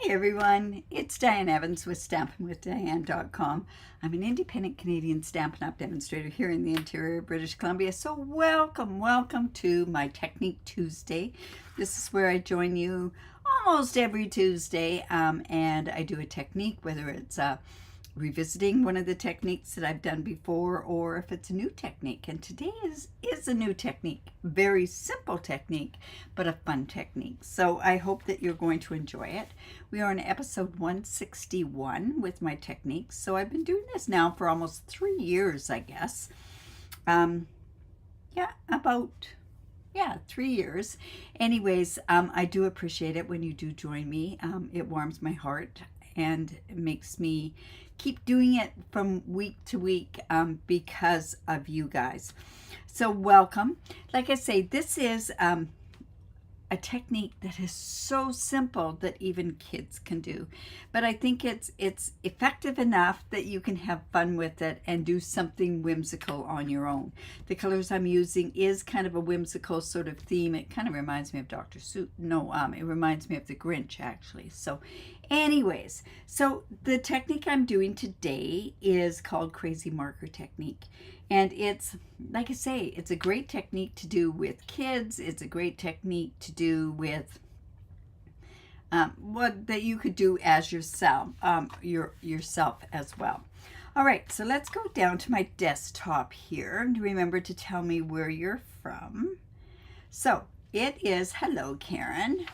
Hey everyone, it's Diane Evans with stampinwithdiane.com. I'm an independent Canadian Stampin' Up demonstrator here in the interior of British Columbia. So welcome to my Technique Tuesday. This is where I join you almost every Tuesday and I do a technique, whether it's revisiting one of the techniques that I've done before or if it's a new technique. And today is a new technique, very simple technique, but a fun technique. So I hope that you're going to enjoy it. We are on episode 161 with my techniques. So I've been doing this now for almost 3 years, I guess. Yeah, 3 years. Anyways, I do appreciate it when you do join me. It warms my heart and it makes me keep doing it from week to week because of you guys. So welcome. Like I say, this is a technique that is so simple that even kids can do, but I think it's effective enough that you can have fun with it and do something whimsical on your own. The colors I'm using is kind of a whimsical sort of theme. It kind of reminds me of Dr. Seuss. No, it reminds me of the Grinch actually. So anyways, so the technique I'm doing today is called Crazy Marker Technique. And it's, like I say, it's a great technique to do with kids. It's a great technique to do with what that you could do as yourself, yourself as well. All right, so let's go down to my desktop here and remember to tell me where you're from. So it is, hello, Karen.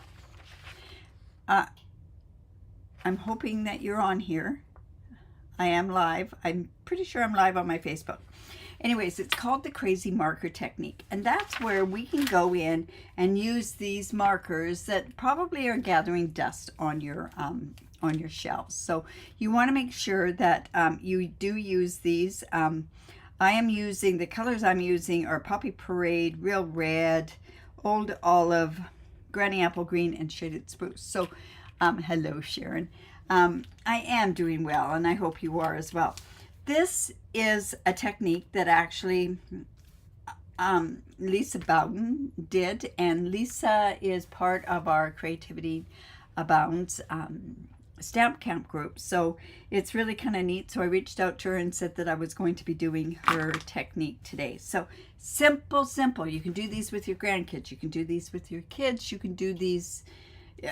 I'm hoping that you're on here. I am live. I'm pretty sure I'm live on my Facebook. Anyways, it's called the Crazy Marker Technique, and that's where we can go in and use these markers that probably are gathering dust on your shelves. So you want to make sure that you do use these. I am using, the colors I'm using are Poppy Parade, Real Red, Old Olive, Granny Apple Green, and Shaded Spruce. So hello, Sharon. I am doing well, and I hope you are as well. This is a technique that actually Lisa Bowden did, and Lisa is part of our Creativity Abounds stamp camp group. So it's really kind of neat. So I reached out to her and said that I was going to be doing her technique today. So simple. You can do these with your grandkids. You can do these with your kids. You can do these.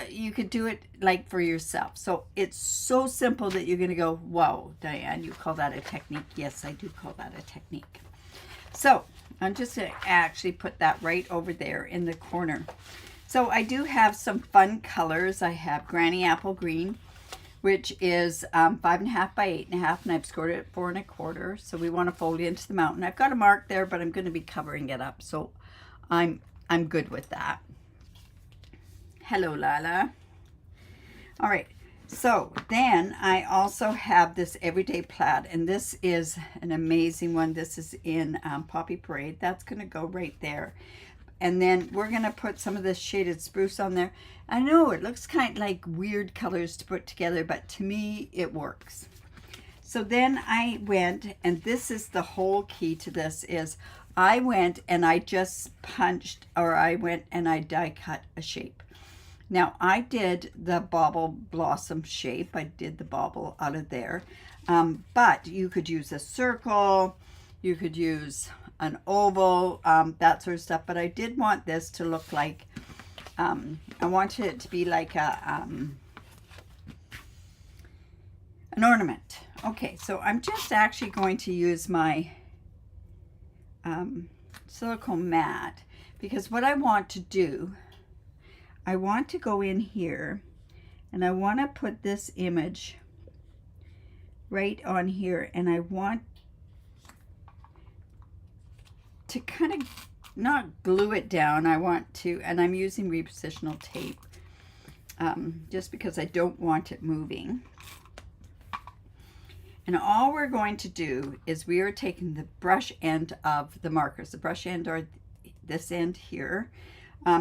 You could do it like for yourself. So it's so simple that you're going to go, wow, Diane, you call that a technique? Yes, I do call that a technique. So I'm just going to actually put that right over there in the corner. So I do have some fun colors. I have Granny Apple Green, which is 5.5 by 8.5, and I've scored it at 4 1/4. So we want to fold it into the mountain. I've got a mark there, but I'm going to be covering it up. So I'm good with that. Hello, Lala. All right, so then I also have this Everyday Plaid, and this is an amazing one. This is in Poppy Parade. That's going to go right there. And then we're going to put some of this Shaded Spruce on there. I know it looks kind of like weird colors to put together, but to me, it works. So then I went, and this is the whole key to this, is I went and I just punched, or I went and I die cut a shape. Now, I did the bauble blossom shape. I did the bauble out of there. But you could use a circle. You could use an oval, that sort of stuff. But I did want this to look like, I wanted it to be like an ornament. Okay, so I'm just actually going to use my silicone mat, because what I want to do, I want to go in here and I want to put this image right on here, and I want to kind of not glue it down. I want to, and I'm using repositional tape just because I don't want it moving. And all we're going to do is we are taking the brush end of the markers. The brush end are this end here.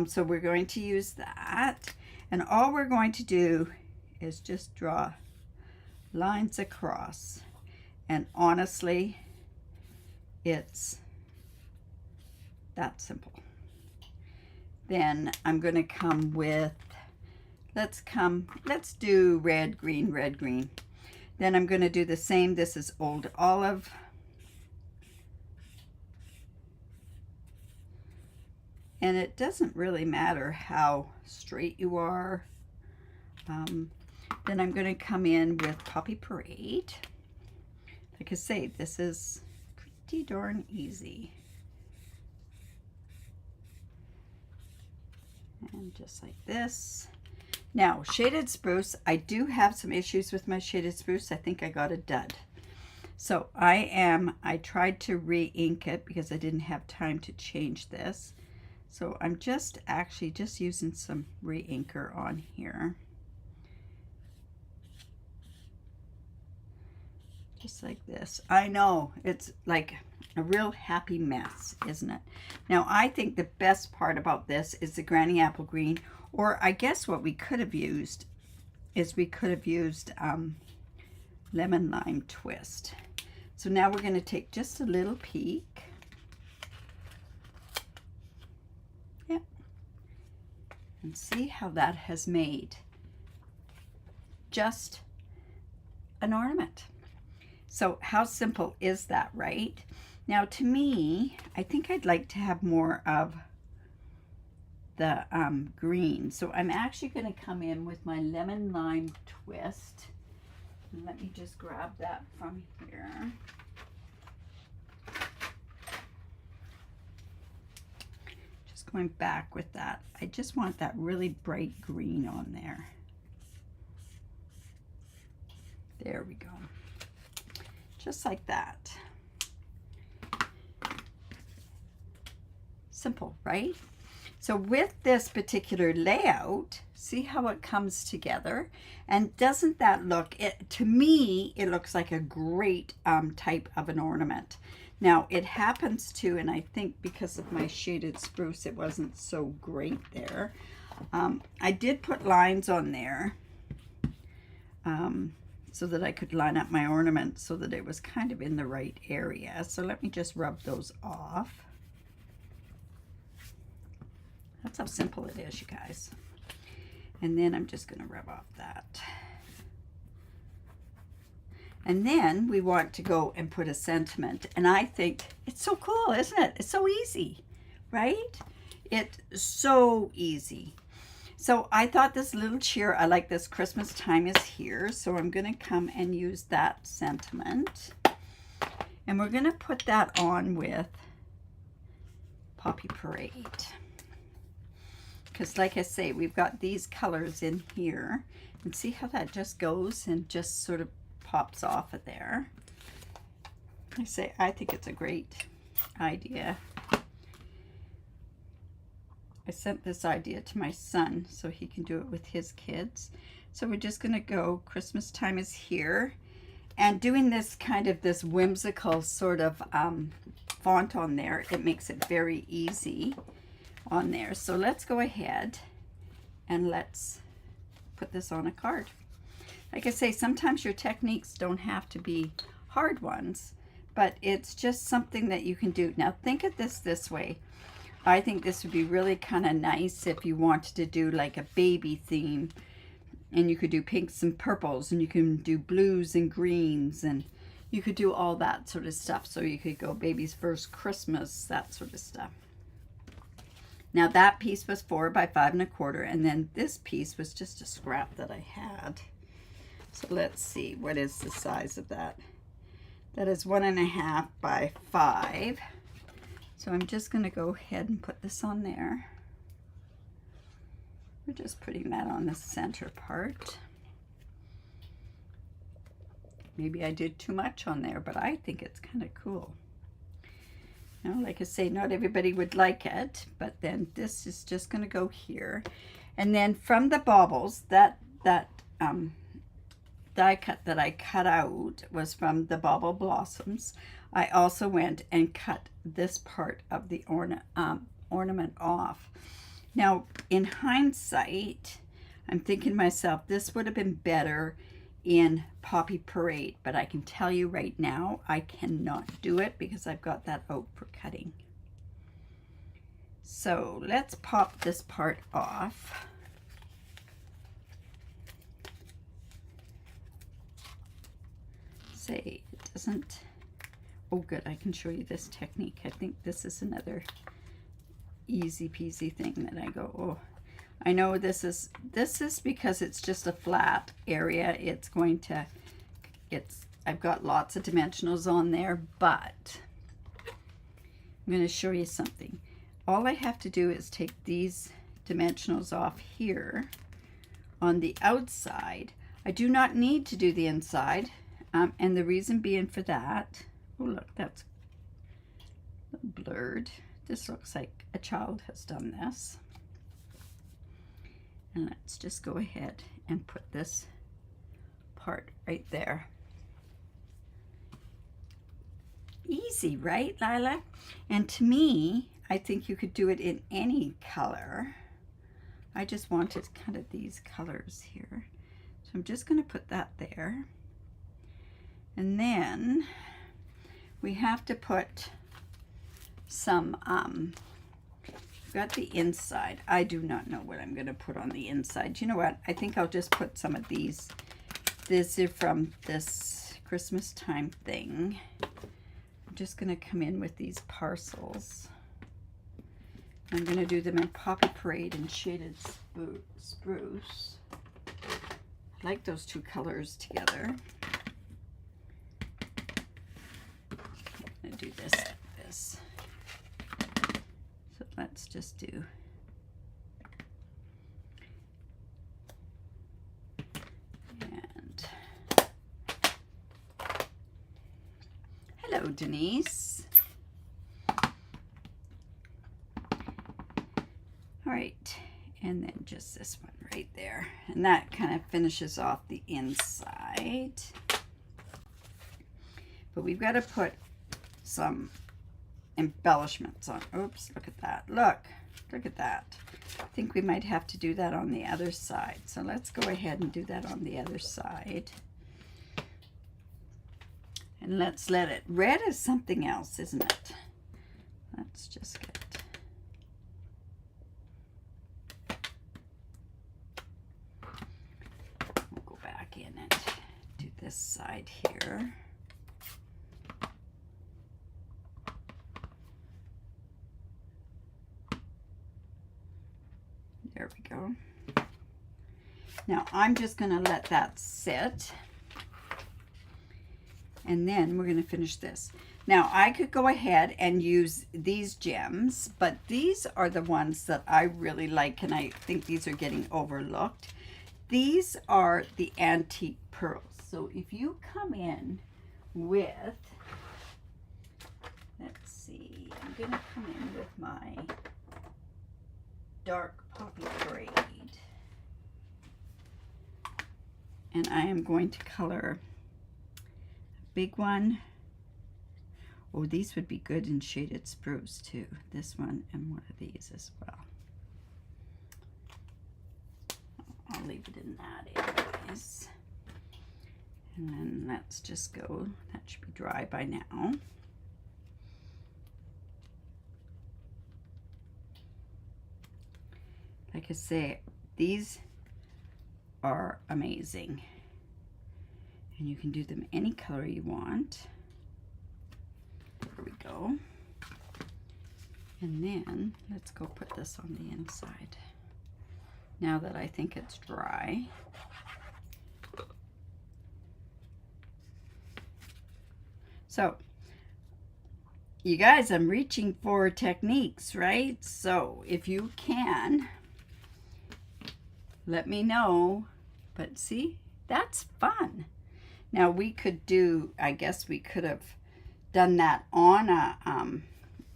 So we're going to use that, and all we're going to do is just draw lines across, and honestly, it's that simple. Then I'm going to come with let's do red, green, red, green. Then I'm going to do the same. This is Old Olive. And it doesn't really matter how straight you are. Then I'm going to come in with Poppy Parade. Like I say, this is pretty darn easy. And just like this. Now, shaded spruce, I do have some issues with my shaded spruce. I think I got a dud. So I tried to re-ink it because I didn't have time to change this. So I'm actually just using some re-inker on here. Just like this. I know, it's like a real happy mess, isn't it? Now, I think the best part about this is the Granny Apple Green, or I guess what we could have used is Lemon Lime Twist. So now we're going to take just a little peek. Yeah. And see how that has made just an ornament. So how simple is that, right? Now, to me, I think I'd like to have more of the green. So I'm actually going to come in with my Lemon Lime Twist. And let me just grab that from here. Just going back with that. I just want that really bright green on there. There we go. Just like that. Simple, right? So with this particular layout, see how it comes together? And doesn't that look, to me, it looks like a great type of an ornament. Now it happens to, and I think because of my shaded spruce, it wasn't so great there. I did put lines on there. So that I could line up my ornament so that it was kind of in the right area. So let me just rub those off. That's how simple it is, you guys. And then I'm just going to rub off that. And then we want to go and put a sentiment. And I think it's so cool, isn't it? It's so easy, right? It's so easy. So I thought this little cheer, I like this Christmas time is here. So I'm going to come and use that sentiment. And we're going to put that on with Poppy Parade. Because like I say, we've got these colors in here. And see how that just goes and just sort of pops off of there. I think it's a great idea. I sent this idea to my son so he can do it with his kids. So we're just going to go Christmas time is here. And doing this kind of this whimsical sort of font on there, it makes it very easy on there. So let's go ahead and let's put this on a card. Like I say, sometimes your techniques don't have to be hard ones, but it's just something that you can do. Now think of this way. I think this would be really kind of nice if you wanted to do like a baby theme, and you could do pinks and purples, and you can do blues and greens, and you could do all that sort of stuff. So you could go baby's first Christmas, that sort of stuff. Now that piece was 4 by 5 1/4, and then this piece was just a scrap that I had. So let's see, what is the size of that? That is 1.5 by 5. So I'm just going to go ahead and put this on there. We're just putting that on the center part. Maybe I did too much on there, but I think it's kind of cool. Now, like I say, not everybody would like it, but then this is just going to go here. And then from the baubles, that die cut that I cut out was from the Bauble Blossoms. I also went and cut this part of the ornament off. Now, in hindsight, I'm thinking to myself, this would have been better in Poppy Parade, but I can tell you right now, I cannot do it because I've got that out for cutting. So let's pop this part off. say it doesn't. Oh good, I can show you this technique. I think this is another easy peasy thing that I go, oh, I know this is because it's just a flat area. It's going to, I've got lots of dimensionals on there, but I'm going to show you something. All I have to do is take these dimensionals off here on the outside. I do not need to do the inside, and the reason being for that, oh look, that's blurred. This looks like a child has done this. And let's just go ahead and put this part right there. Easy, right, Lila? And to me, I think you could do it in any color. I just wanted kind of these colors here. So I'm just going to put that there. And then we have to put some, got the inside. I do not know what I'm going to put on the inside. You know what? I think I'll just put some of these. This is from this Christmas time thing. I'm just going to come in with these parcels. I'm going to do them in Poppy Parade and Shaded Spruce. I like those two colors together. I'm going to do this like this. So let's just do and hello Denise. All right, and then just this one right there, and that kind of finishes off the inside. But we've got to put some embellishments on. Oops, look at that. Look at that. I think we might have to do that on the other side. So let's go ahead and do that on the other side. And let's let it, red is something else, isn't it? Let's just get, we'll go back in and do this side here. There we go. Now I'm just going to let that sit, and then we're going to finish this. Now I could go ahead and use these gems, but these are the ones that I really like, and I think these are getting overlooked. These are the antique pearls. So if you come in with, let's see, I'm going to come in with my dark Poppy Parade, and I am going to color a big one. Oh, these would be good in Shaded Spruce too. This one and one of these as well. I'll leave it in that anyways. And then let's just go, that should be dry by now. Like I say, these are amazing, and you can do them any color you want. There we go. And then let's go put this on the inside now that I think it's dry. So you guys, I'm reaching for techniques, right? So if you can, let me know. But see, that's fun. Now we could do, I guess we could have done that on a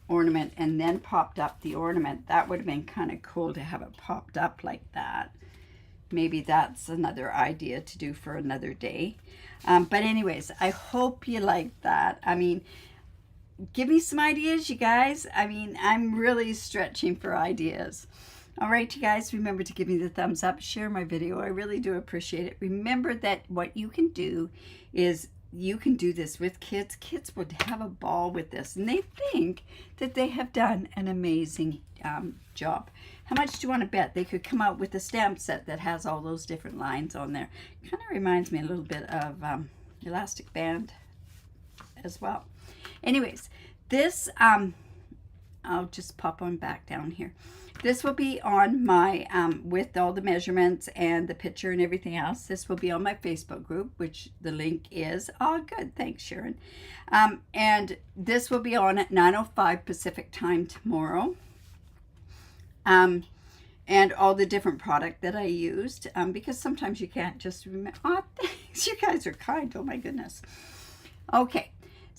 ornament and then popped up the ornament. That would have been kind of cool to have it popped up like that. Maybe that's another idea to do for another day. But anyways, I hope you liked that. I mean, give me some ideas, you guys. I mean, I'm really stretching for ideas. All right, you guys, remember to give me the thumbs up, share my video. I really do appreciate it. Remember that what you can do is you can do this with kids. Kids would have a ball with this, and they think that they have done an amazing job. How much do you want to bet they could come out with a stamp set that has all those different lines on there? Kind of reminds me a little bit of elastic band as well. Anyways, this, I'll just pop on back down here. This will be on my, with all the measurements and the picture and everything else, this will be on my Facebook group, which the link is, oh good, thanks Sharon. And this will be on at 9:05 Pacific time tomorrow. And all the different product that I used, because sometimes you can't just remember. Oh, thanks, you guys are kind, oh my goodness. Okay.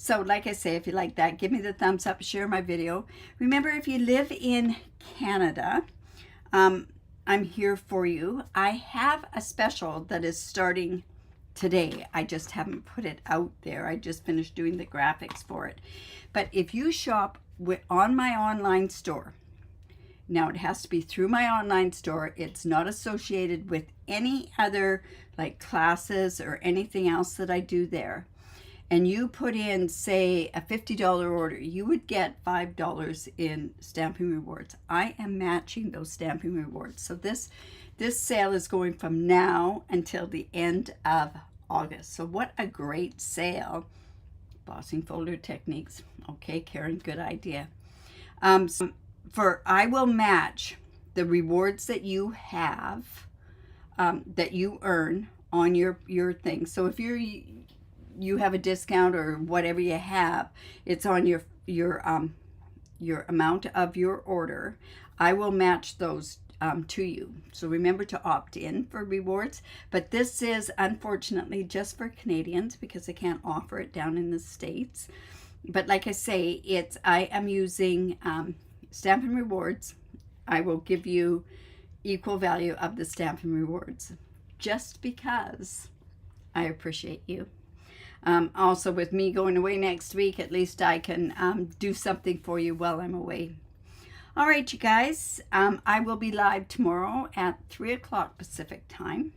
So like I say, if you like that, give me the thumbs up, share my video. Remember, if you live in Canada, I'm here for you. I have a special that is starting today. I just haven't put it out there. I just finished doing the graphics for it. But if you shop on my online store, now it has to be through my online store. It's not associated with any other like classes or anything else that I do there. And you put in, say, a $50 order, you would get $5 in Stampin' Rewards. I am matching those Stampin' Rewards. So this sale is going from now until the end of August. So what a great sale. Bossing folder techniques. Okay, Karen, good idea. I will match the rewards that you have, that you earn on your thing. So if you have a discount or whatever you have, it's on your amount of your order. I will match those to you. So remember to opt in for rewards. But this is unfortunately just for Canadians because I can't offer it down in the States. But like I say, I am using Stampin' Rewards. I will give you equal value of the Stampin' Rewards just because I appreciate you. Also, with me going away next week, at least I can do something for you while I'm away. All right, you guys, I will be live tomorrow at 3 o'clock Pacific time.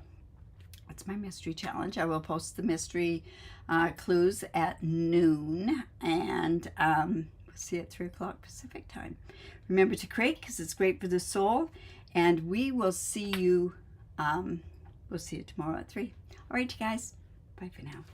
That's my mystery challenge. I will post the mystery clues at noon, and we'll see you at 3 o'clock Pacific time. Remember to create because it's great for the soul, and we will see you. We'll see you tomorrow at 3. All right, you guys. Bye for now.